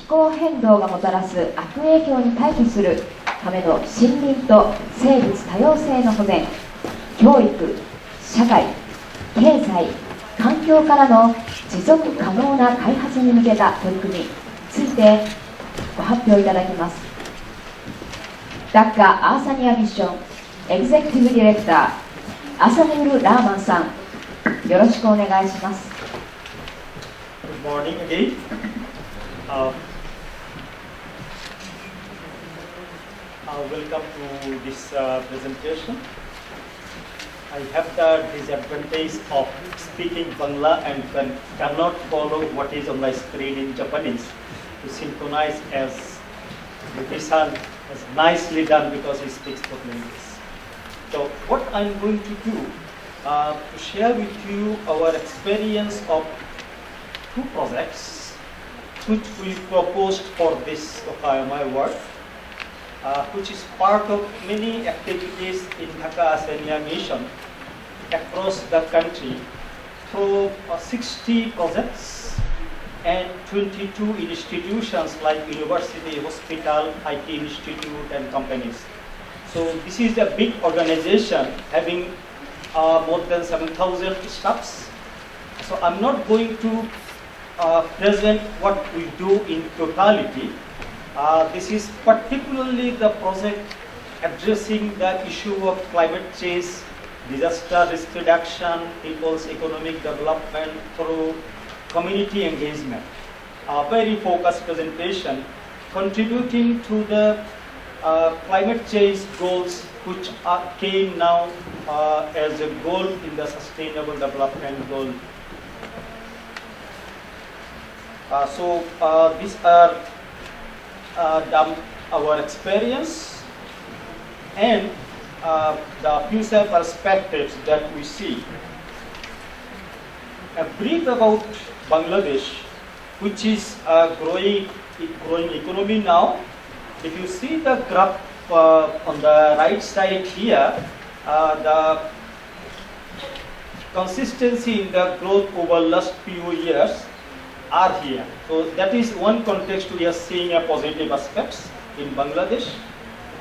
気候変動がもたらす悪影響に対処するための森林と生物多様性の保全、教育、社会、経済、環境からの持続可能な開発に向けた取り組みについてご発表いただきます。ダッカ・アーサニアミッションエグゼクティブディレクターアサヌール・ラーマンさん、よろしくお願いします。Good morning again. Welcome to this presentation. I have the disadvantage of speaking Bangla and cannot follow what is on my screen in Japanese to synchronize as Nissan has nicely done because he speaks both languages. So what I'm going to do to share with you our experience of two projects which we proposed for this Okayama Award, which is part of many activities in Dhaka Asenia Mission across the country through 60 projects and 22 institutions like university, hospital, IT institute and companies. So this is a big organization having more than 7,000 staffs. So I'm not going to present what we do in totality. This is particularly the project addressing the issue of climate change, disaster risk reduction, people's economic development through community engagement. A very focused presentation contributing to the climate change goals which came now as a goal in the Sustainable Development Goal. These are our experience and the future perspectives that we see. A brief about Bangladesh, which is a growing economy now. If you see the graph on the right side here, the consistency in the growth over last few years are here. So that is one context we are seeing a positive aspects in Bangladesh.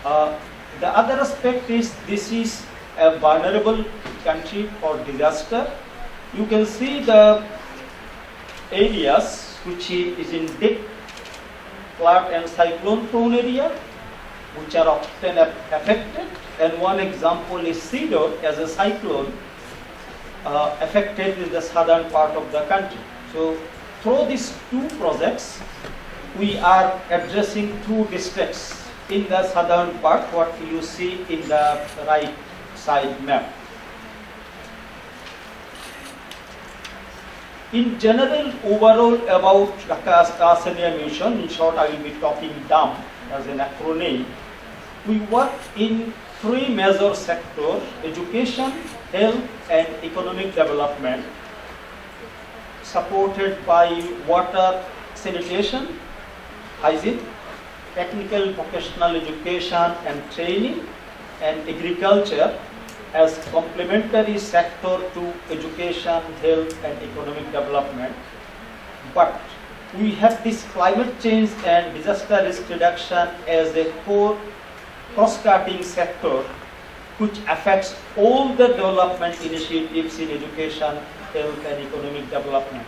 The other aspect is this is a vulnerable country for disaster. You can see the areas which is in deep flood and cyclone prone area which are often affected, and one example is Sidor as a cyclone affected in the southern part of the country. So through these two projects we are addressing two districts in the southern part, what you see in the right side map. In general, overall about Dhaka Asenia Mission, in short I will be talking DAM as an acronym. We work in three major sectors: education, health and economic development, supported by water, sanitation, hygiene, technical vocational education and training, and agriculture as complementary sector to education, health and economic development. But we have this climate change and disaster risk reduction as a core cross-cutting sector which affects all the development initiatives in education, health and economic development.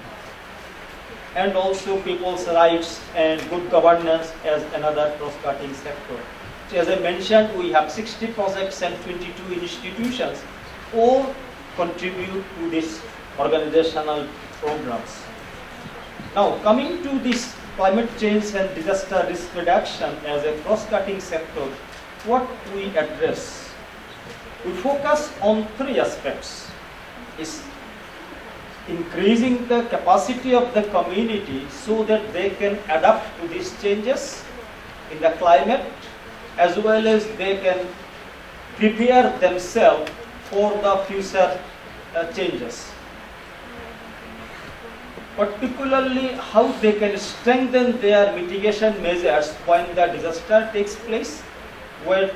And also people's rights and good governance as another cross-cutting sector. So as I mentioned, we have 60 projects and 22 institutions all contribute to these organizational programs. Now coming to this climate change and disaster risk reduction as a cross-cutting sector, what we address? We focus on three aspects. Is increasing the capacity of the community so that they can adapt to these changes in the climate, as well as they can prepare themselves for the future changes. Particularly how they can strengthen their mitigation measures when the disaster takes place, when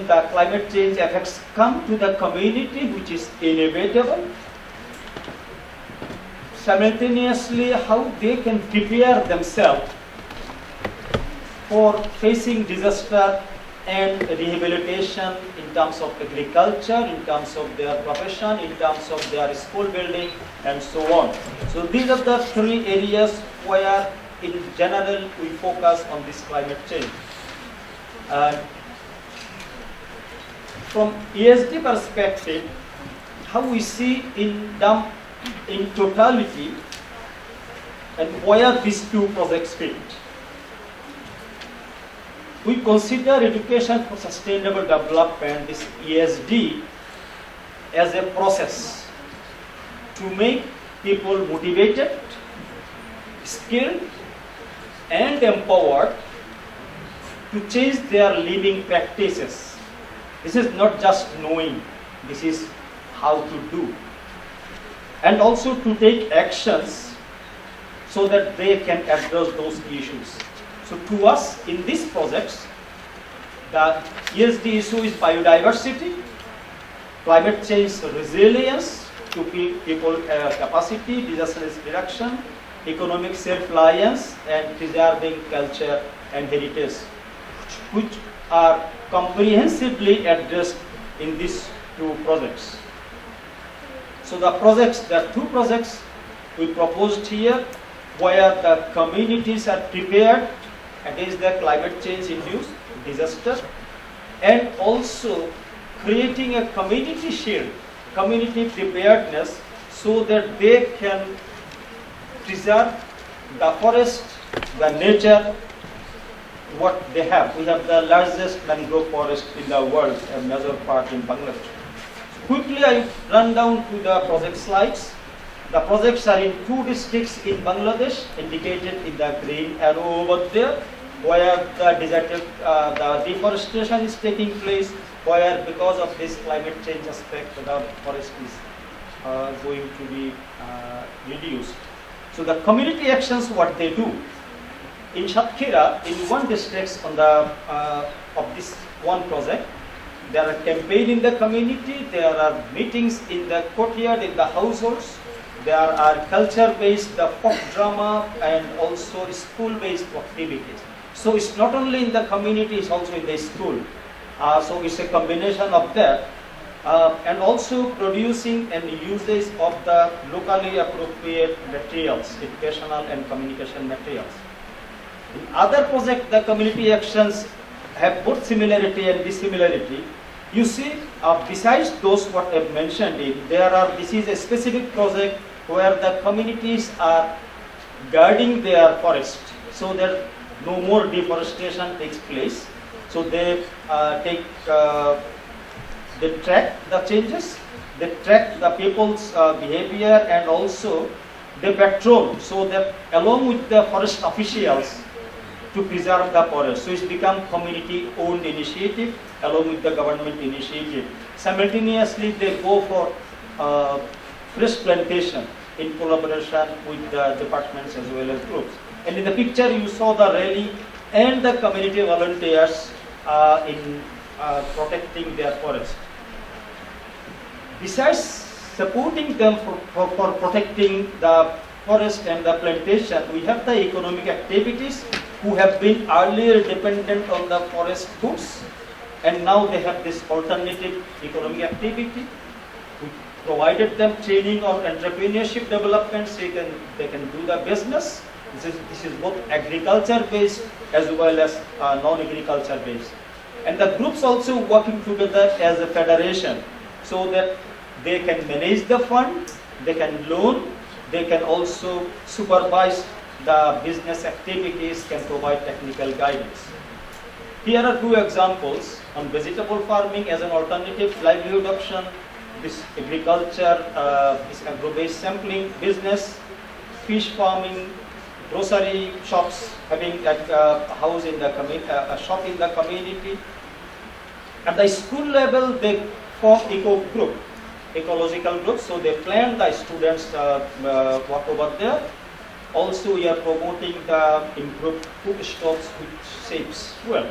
the climate change effects come to the community, which is inevitable. Simultaneously, how they can prepare themselves for facing disaster and rehabilitation in terms of agriculture, in terms of their profession, in terms of their school building, and so on. So these are the three areas where in general we focus on this climate change. From ESD perspective, how we see in totality and where these two projects fit. We consider education for sustainable development, this ESD, as a process to make people motivated, skilled, and empowered to change their living practices. This is not just knowing, this is how to do. And also to take actions so that they can address those issues. So to us, in these projects, the ESD issue is biodiversity, climate change resilience to people capacity, disaster risk reduction, economic self-reliance, and preserving culture and heritage, which are comprehensively addressed in these two projects. So the are two projects we proposed here, where the communities are prepared against the climate change induced disaster, and also creating a community shield, community preparedness, so that they can preserve the forest, the nature, what they have. We have the largest mangrove forest in the world, a major part in Bangladesh. Quickly I run down to the project slides. The projects are in two districts in Bangladesh, indicated in the green arrow over there, where the deforestation is taking place, where because of this climate change aspect, the forest is going to be reduced. So the community actions, what they do. In Satkhira, in one district on the of this one project, there are campaigns in the community, there are meetings in the courtyard, in the households, there are culture-based, the folk drama, and also school-based activities. So it's not only in the community, it's also in the school. So it's a combination of that. And also producing and usage of the locally appropriate materials, educational and communication materials. In other projects, the community actions have both similarity and dissimilarity. You see, besides those what I've mentioned, this is a specific project where the communities are guarding their forest so that no more deforestation takes place. So they they track the changes, they track the people's behavior, and also they patrol so that along with the forest officials to preserve the forest. So it's become community-owned initiative along with the government initiative. Simultaneously, they go for fresh plantation in collaboration with the departments as well as groups. And in the picture, you saw the rally and the community volunteers in protecting their forest. Besides supporting them for protecting the forest and the plantation, we have the economic activities who have been earlier dependent on the forest goods, and now they have this alternative economic activity. We provided them training on entrepreneurship development so they can do the business. This is both agriculture based as well as non-agriculture based. And the groups also working together as a federation so that they can manage the fund, they can loan, they can also supervise the business activities, can provide technical guidance. Here are two examples on vegetable farming as an alternative livelihood option, this agriculture, this agro-based sampling business, fish farming, grocery shops, having a house in the a shop in the community. At the school level, they form ecological groups, so they plan the students work over there. Also, we are promoting the improved food stocks which saves fuel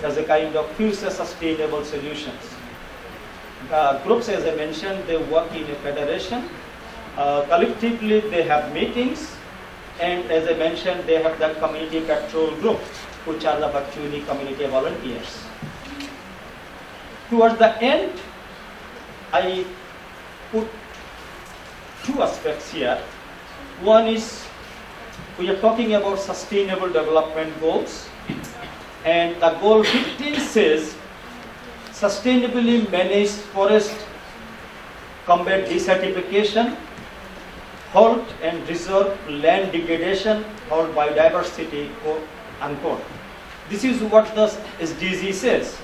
as a kind of future sustainable solutions. The groups, as I mentioned, they work in a federation. Collectively, they have meetings, And as I mentioned, they have the community patrol group, which are the Bakchuni community volunteers. Towards the end, I put two aspects here. One is we are talking about sustainable development goals, and the goal 15 says sustainably managed forest, combat desertification, halt and reserve land degradation, halt biodiversity, quote unquote. This is what the SDG says.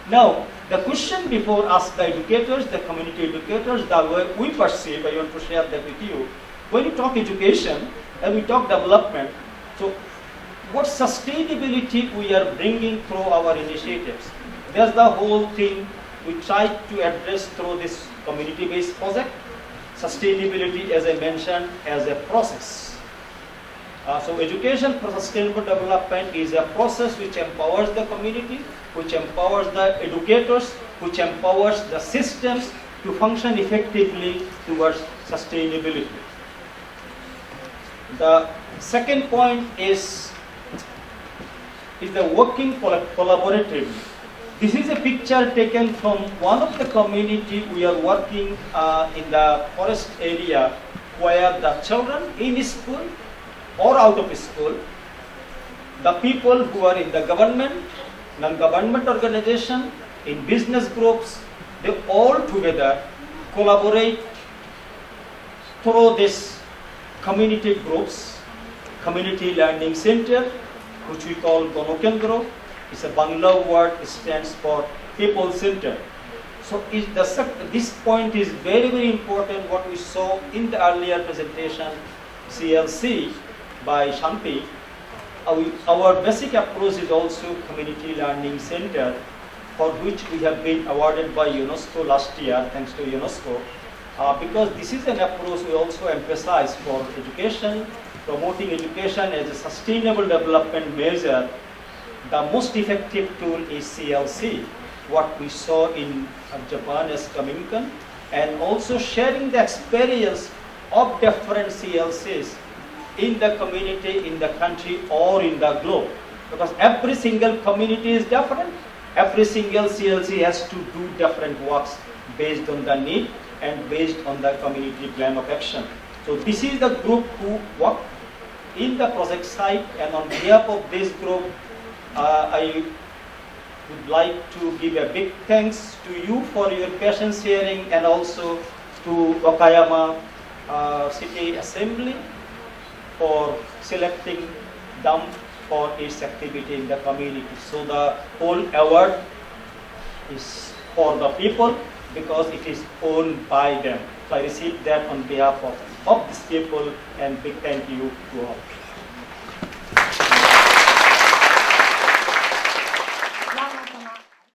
Now, the question before us, the educators, the community educators, the way we perceive, I want to share that with you. When you talk education and we talk development, so what sustainability we are bringing through our initiatives? That's the whole thing we try to address through this community-based project. Sustainability, as I mentioned, as a process. So education for sustainable development is a process which empowers the community, which empowers the educators, which empowers the systems to function effectively towards sustainability. The second point is the working collaboratively. This is a picture taken from one of the community we are working in the forest area, where the children in school or out of school, the people who are in the government, non-government organization, in business groups, they all together collaborate through this community groups, community learning center, which we call Gonokendro. It's a Bangla word, it stands for people center. So this point is very, very important, what we saw in the earlier presentation, CLC by Shanti. Our basic approach is also community learning center, for which we have been awarded by UNESCO last year, thanks to UNESCO. Because this is an approach we also emphasize for education, promoting education as a sustainable development measure. The most effective tool is CLC, what we saw in Japan as Kaminkan, and also sharing the experience of different CLCs in the community, in the country, or in the globe. Because every single community is different. Every single CLC has to do different works based on the need and based on the community plan of action. So this is the group who work in the project site, and on behalf of this group, I would like to give a big thanks to you for your patient sharing, and also to Okayama City Assembly for selecting them for its activity in the community. So the whole award is for the people because it is owned by them. So I received that on behalf of these people, and big thank you to all.